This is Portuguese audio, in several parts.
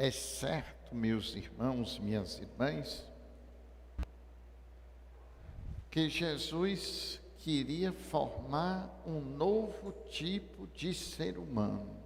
É certo, meus irmãos, minhas irmãs, que Jesus queria formar um novo tipo de ser humano,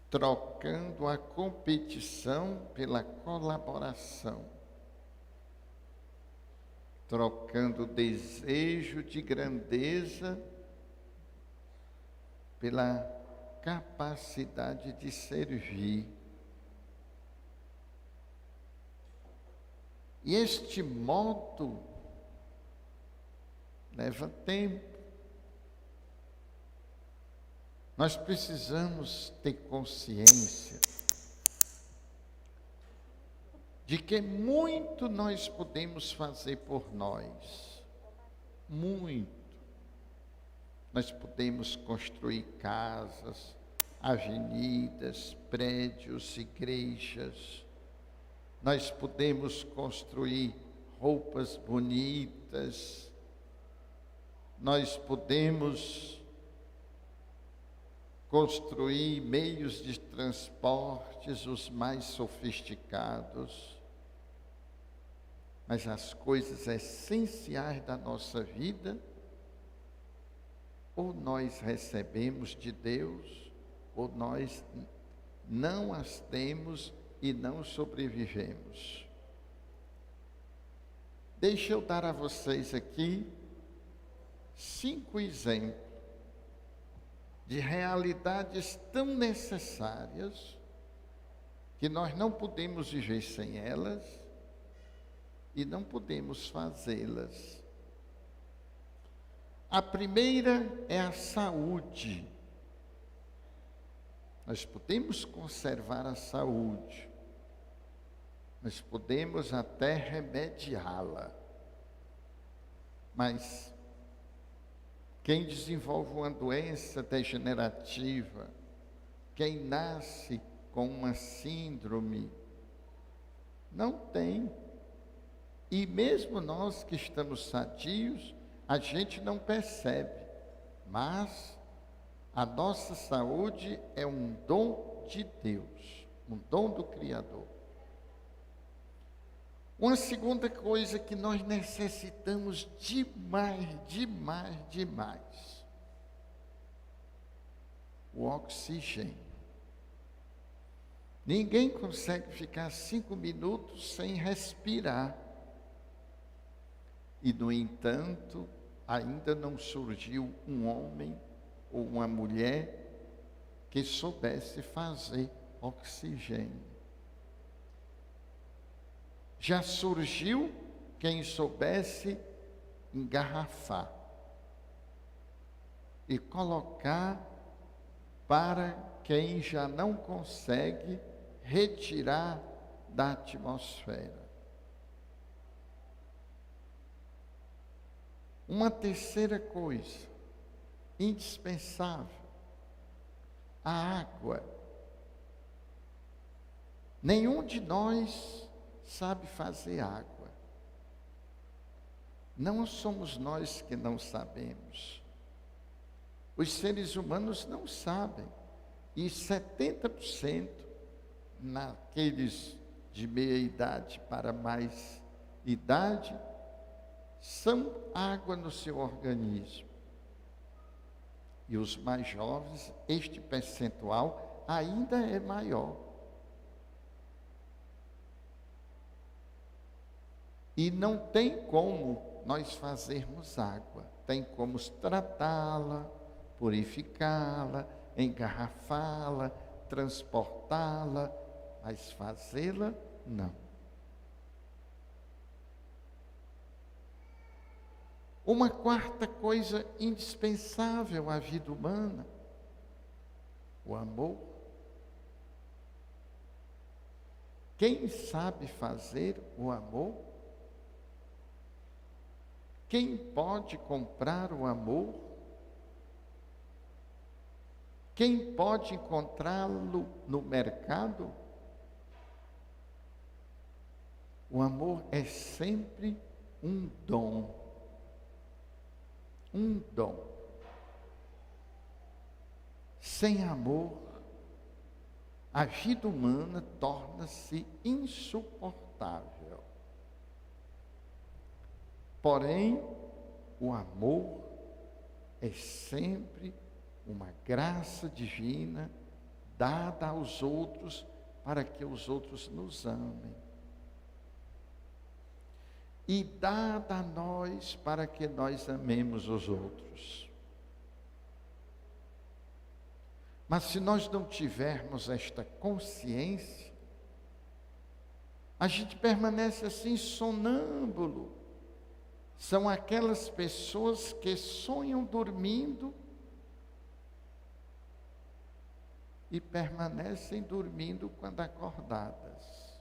trocando a competição pela colaboração, trocando o desejo de grandeza pela capacidade de servir. E este modo leva tempo. Nós precisamos ter consciência de que muito nós podemos fazer por nós. Muito. Nós podemos construir casas, avenidas, prédios, igrejas. Nós podemos construir roupas bonitas. Nós podemos construir meios de transportes os mais sofisticados. Mas as coisas essenciais da nossa vida, ou nós recebemos de Deus, ou nós não as temos e não sobrevivemos. Deixa eu dar a vocês aqui 5 exemplos de realidades tão necessárias que nós não podemos viver sem elas e não podemos fazê-las. A primeira é a saúde. Nós podemos conservar a saúde, nós podemos até remediá-la, mas quem desenvolve uma doença degenerativa, quem nasce com uma síndrome, não tem. E mesmo nós que estamos sadios, a gente não percebe, mas a nossa saúde é um dom de Deus, um dom do Criador. Uma segunda coisa que nós necessitamos demais, o oxigênio. Ninguém consegue ficar 5 minutos sem respirar. E, no entanto, ainda não surgiu um homem ou uma mulher que soubesse fazer oxigênio. Já surgiu quem soubesse engarrafar e colocar para quem já não consegue retirar da atmosfera. Uma terceira coisa, indispensável, a água. Nenhum de nós sabe fazer água. Não somos nós que não sabemos. Os seres humanos não sabem. E 70% naqueles de meia idade para mais idade são água no seu organismo. E os mais jovens, este percentual ainda é maior. E não tem como nós fazermos água. Tem como tratá-la, purificá-la, engarrafá-la, transportá-la, mas fazê-la, não. Uma quarta coisa indispensável à vida humana, o amor. Quem sabe fazer o amor? Quem pode comprar o amor? Quem pode encontrá-lo no mercado? O amor é sempre um dom. Um dom. Sem amor, a vida humana torna-se insuportável. Porém, o amor é sempre uma graça divina dada aos outros para que os outros nos amem. E dada a nós para que nós amemos os outros. Mas se nós não tivermos esta consciência, a gente permanece assim sonâmbulo. São aquelas pessoas que sonham dormindo e permanecem dormindo quando acordadas.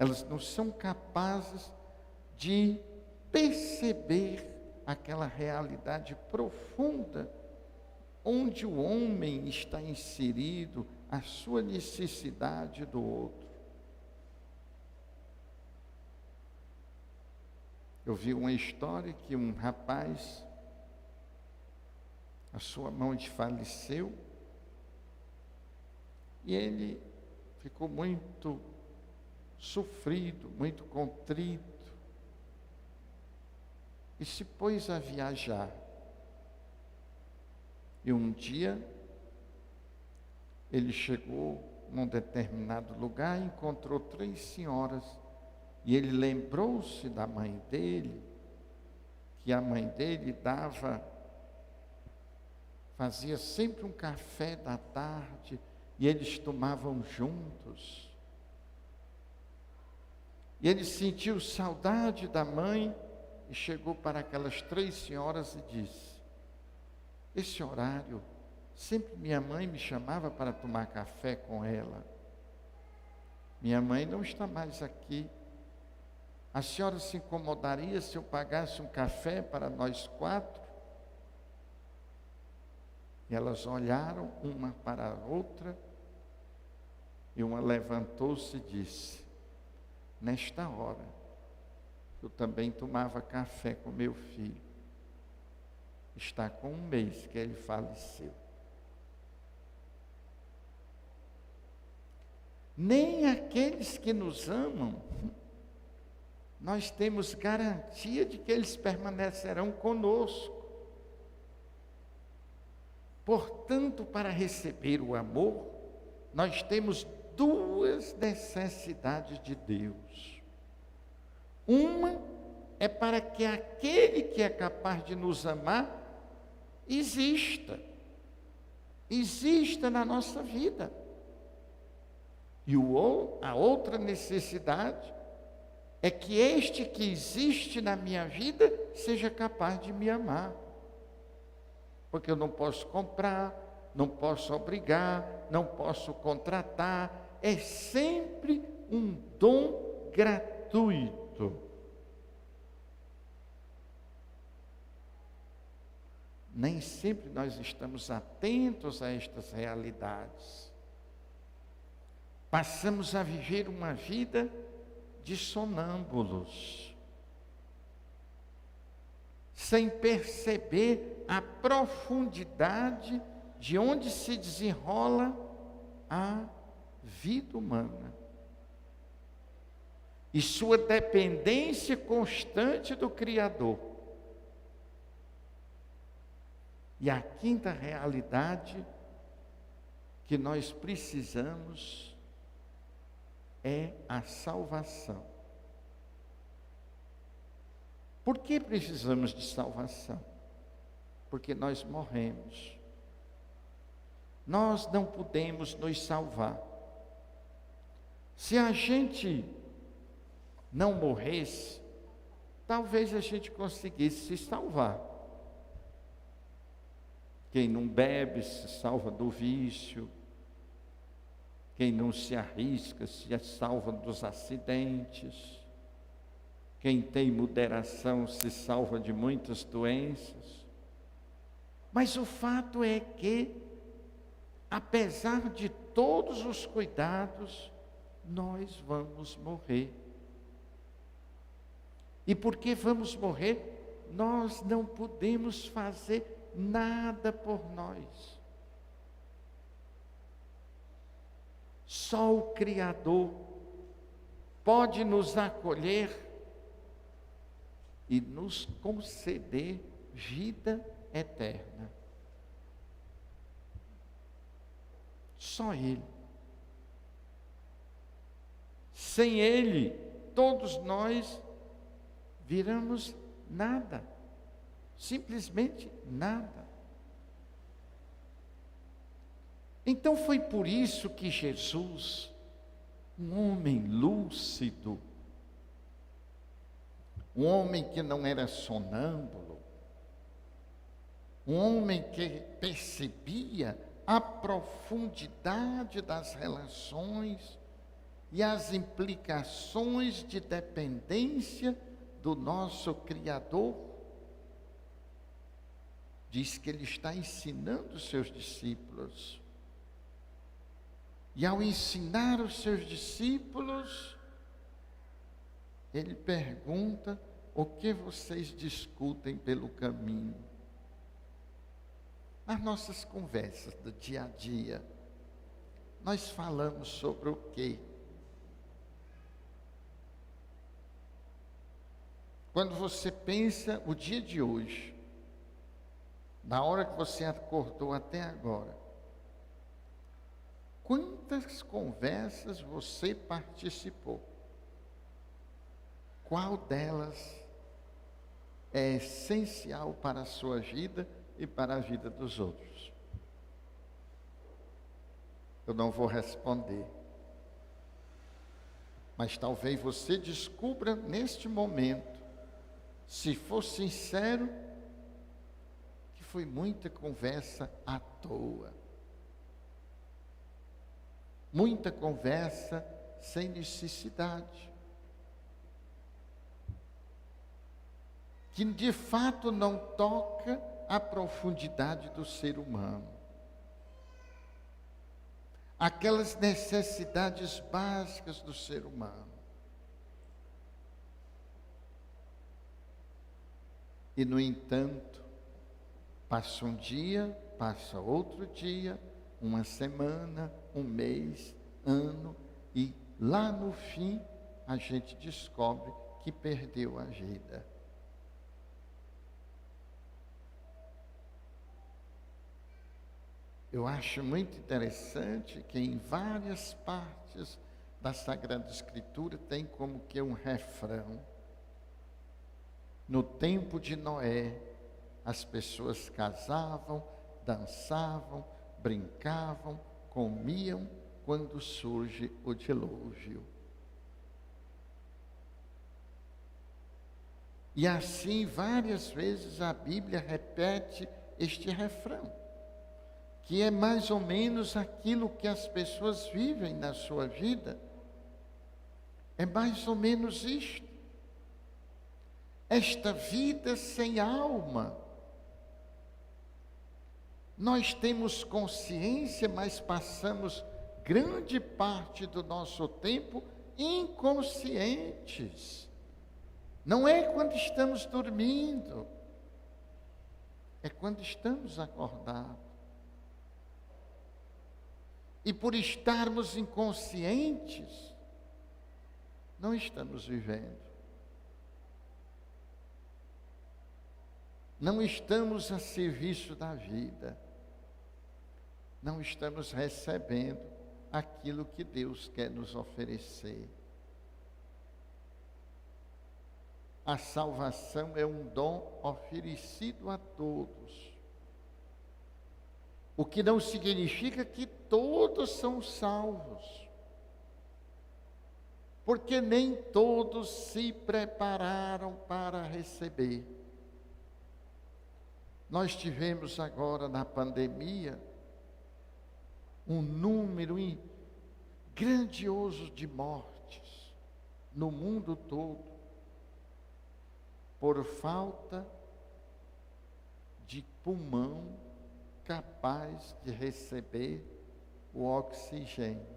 Elas não são capazes de perceber aquela realidade profunda onde o homem está inserido, a sua necessidade do outro. Eu vi uma história que um rapaz, a sua mãe faleceu, e ele ficou muito sofrido, muito contrito, e se pôs a viajar. E um dia, ele chegou num determinado lugar e encontrou 3 senhoras. E ele lembrou-se da mãe dele, que a mãe dele fazia sempre um café da tarde, e eles tomavam juntos. E ele sentiu saudade da mãe, e chegou para aquelas 3 senhoras e disse: esse horário, sempre minha mãe me chamava para tomar café com ela. Minha mãe não está mais aqui. A senhora se incomodaria se eu pagasse um café para nós 4? E elas olharam uma para a outra, e uma levantou-se e disse: nesta hora, eu também tomava café com meu filho. Está com 1 mês que ele faleceu. Nem aqueles que nos amam, nós temos garantia de que eles permanecerão conosco. Portanto, para receber o amor, nós temos 2 necessidades de Deus. Uma é para que aquele que é capaz de nos amar exista na nossa vida. E a outra necessidade é que este que existe na minha vida seja capaz de me amar. Porque eu não posso comprar, não posso obrigar, não posso contratar, é sempre um dom gratuito. Nem sempre nós estamos atentos a estas realidades. Passamos a viver uma vida de sonâmbulos, sem perceber a profundidade de onde se desenrola a vida humana e sua dependência constante do Criador. E a 5ª realidade que nós precisamos é a salvação. Por que precisamos de salvação? Porque nós morremos. Nós não podemos nos salvar. Se a gente não morresse, talvez a gente conseguisse se salvar. Quem não bebe se salva do vício. Quem não se arrisca se salva dos acidentes. Quem tem moderação se salva de muitas doenças. Mas o fato é que, apesar de todos os cuidados, nós vamos morrer. E porque vamos morrer, nós não podemos fazer nada por nós. Só o Criador pode nos acolher e nos conceder vida eterna. Só Ele. Sem Ele, todos nós viramos nada. Simplesmente nada. Então foi por isso que Jesus, um homem lúcido, um homem que não era sonâmbulo, um homem que percebia a profundidade das relações e as implicações de dependência do nosso Criador, diz que ele está ensinando os seus discípulos. E ao ensinar os seus discípulos, ele pergunta: o que vocês discutem pelo caminho? Nas nossas conversas do dia a dia, nós falamos sobre o quê? Quando você pensa o dia de hoje, na hora que você acordou até agora, quantas conversas você participou? Qual delas é essencial para a sua vida e para a vida dos outros? Eu não vou responder, mas talvez você descubra neste momento, se for sincero, que foi muita conversa à toa. Muita conversa sem necessidade. Que de fato não toca a profundidade do ser humano. Aquelas necessidades básicas do ser humano. E no entanto, passa um dia, passa outro dia, uma semana, um mês, ano, e lá no fim a gente descobre que perdeu a vida. Eu acho muito interessante que em várias partes da Sagrada Escritura tem como que um refrão. No tempo de Noé, as pessoas casavam, dançavam, brincavam, comiam quando surge o dilúvio. E assim, várias vezes a Bíblia repete este refrão, que é mais ou menos aquilo que as pessoas vivem na sua vida. É mais ou menos isto. Esta vida sem alma. Nós temos consciência, mas passamos grande parte do nosso tempo inconscientes. Não é quando estamos dormindo, é quando estamos acordados. E por estarmos inconscientes, não estamos vivendo. Não estamos a serviço da vida. Não estamos recebendo aquilo que Deus quer nos oferecer. A salvação é um dom oferecido a todos. O que não significa que todos são salvos. Porque nem todos se prepararam para receber. Nós tivemos agora na pandemia um número grandioso de mortes no mundo todo por falta de pulmão capaz de receber o oxigênio.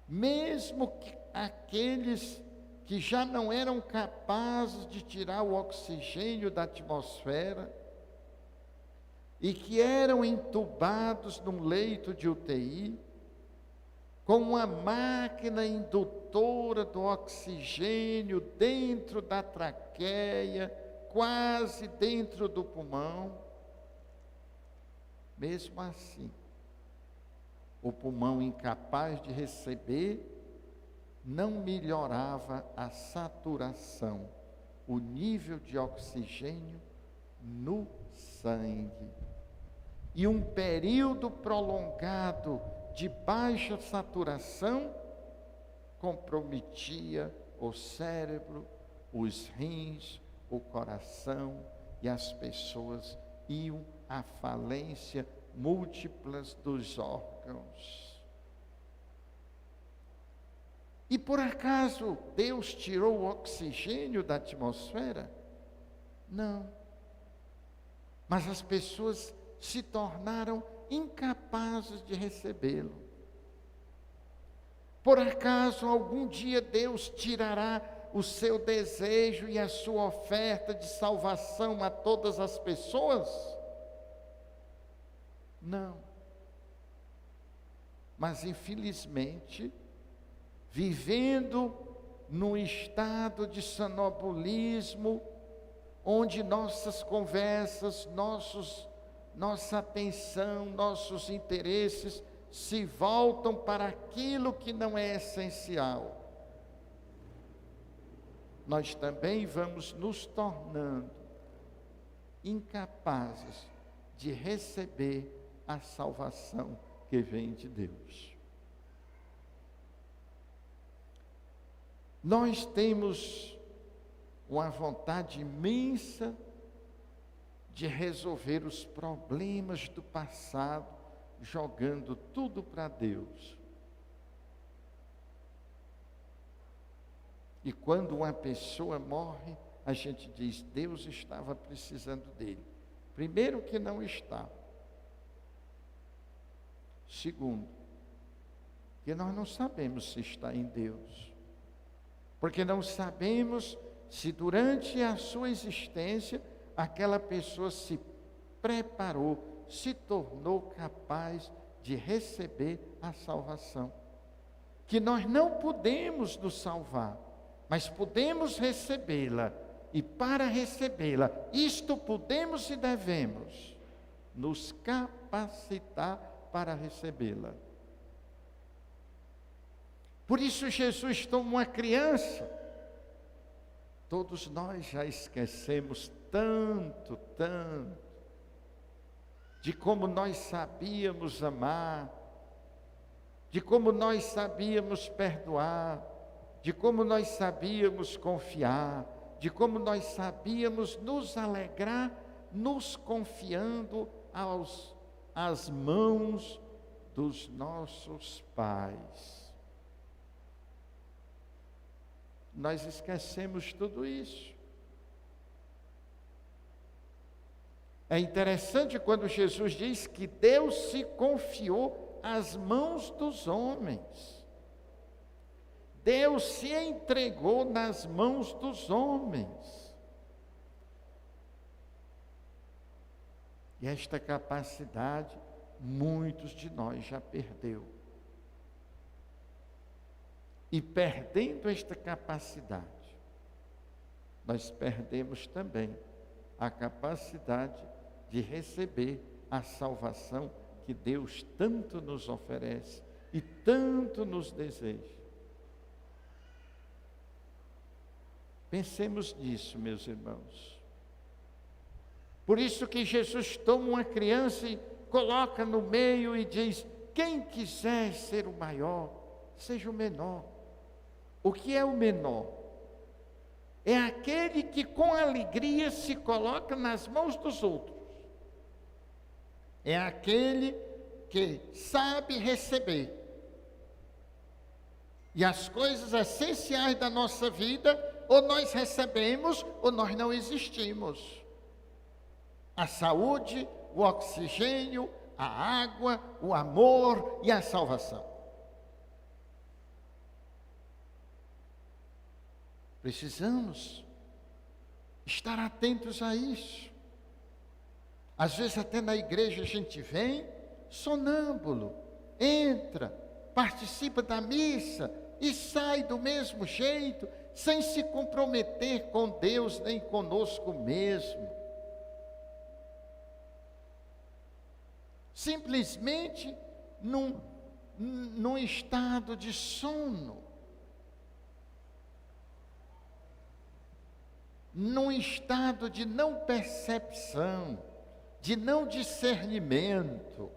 Mesmo que aqueles que já não eram capazes de tirar o oxigênio da atmosfera e que eram entubados num leito de UTI, com uma máquina indutora do oxigênio dentro da traqueia, quase dentro do pulmão. Mesmo assim, o pulmão incapaz de receber, não melhorava a saturação, o nível de oxigênio no sangue. E um período prolongado de baixa saturação comprometia o cérebro, os rins, o coração, e as pessoas iam à falência múltiplas dos órgãos. E por acaso Deus tirou o oxigênio da atmosfera? Não. Mas as pessoas se tornaram incapazes de recebê-lo. Por acaso algum dia Deus tirará o seu desejo e a sua oferta de salvação a todas as pessoas? Não. Mas infelizmente, vivendo num estado de sonambulismo, onde nossas conversas, nossa atenção, nossos interesses se voltam para aquilo que não é essencial, nós também vamos nos tornando incapazes de receber a salvação que vem de Deus. Nós temos uma vontade imensa de resolver os problemas do passado, jogando tudo para Deus. E quando uma pessoa morre, a gente diz: Deus estava precisando dele. Primeiro, que não está. Segundo, que nós não sabemos se está em Deus. Porque não sabemos se durante a sua existência aquela pessoa se preparou, se tornou capaz de receber a salvação. Que nós não podemos nos salvar, mas podemos recebê-la. E para recebê-la, isto podemos e devemos nos capacitar para recebê-la. Por isso Jesus toma uma criança. Todos nós já esquecemos tanto, de como nós sabíamos amar, de como nós sabíamos perdoar, de como nós sabíamos confiar, de como nós sabíamos nos alegrar, nos confiando às mãos dos nossos pais. Nós esquecemos tudo isso. É interessante quando Jesus diz que Deus se confiou às mãos dos homens. Deus se entregou nas mãos dos homens. E esta capacidade, muitos de nós já perdeu. E perdendo esta capacidade, nós perdemos também a capacidade de receber a salvação que Deus tanto nos oferece e tanto nos deseja. Pensemos nisso, meus irmãos. Por isso que Jesus toma uma criança e coloca no meio e diz: quem quiser ser o maior, seja o menor. O que é o menor? É aquele que com alegria se coloca nas mãos dos outros. É aquele que sabe receber. E as coisas essenciais da nossa vida, ou nós recebemos, ou nós não existimos. A saúde, o oxigênio, a água, o amor e a salvação. Precisamos estar atentos a isso. Às vezes até na igreja a gente vem sonâmbulo, entra, participa da missa e sai do mesmo jeito, sem se comprometer com Deus nem conosco mesmo. Simplesmente num estado de sono, num estado de não percepção, de não discernimento,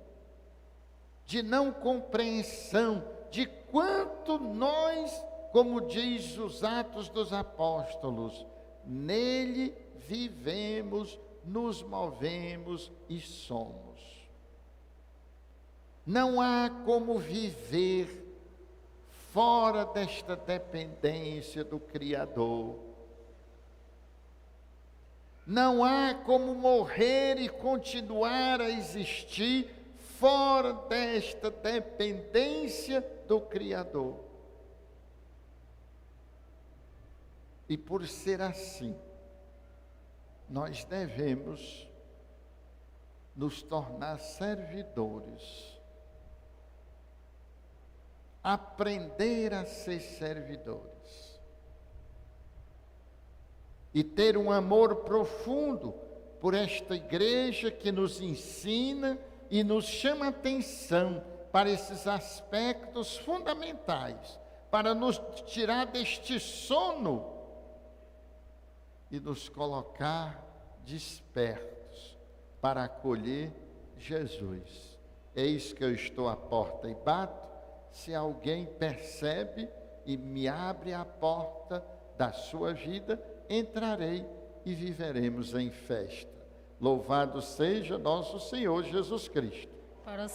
de não compreensão de quanto nós, como diz os Atos dos Apóstolos, nele vivemos, nos movemos e somos. Não há como viver fora desta dependência do Criador. Não há como morrer e continuar a existir fora desta dependência do Criador. E por ser assim, nós devemos nos tornar servidores. Aprender a ser servidores. E ter um amor profundo por esta igreja que nos ensina e nos chama a atenção para esses aspectos fundamentais, para nos tirar deste sono e nos colocar despertos para acolher Jesus. Eis que eu estou à porta e bato. Se alguém percebe e me abre a porta da sua vida, entrarei e viveremos em festa. Louvado seja nosso Senhor Jesus Cristo. Para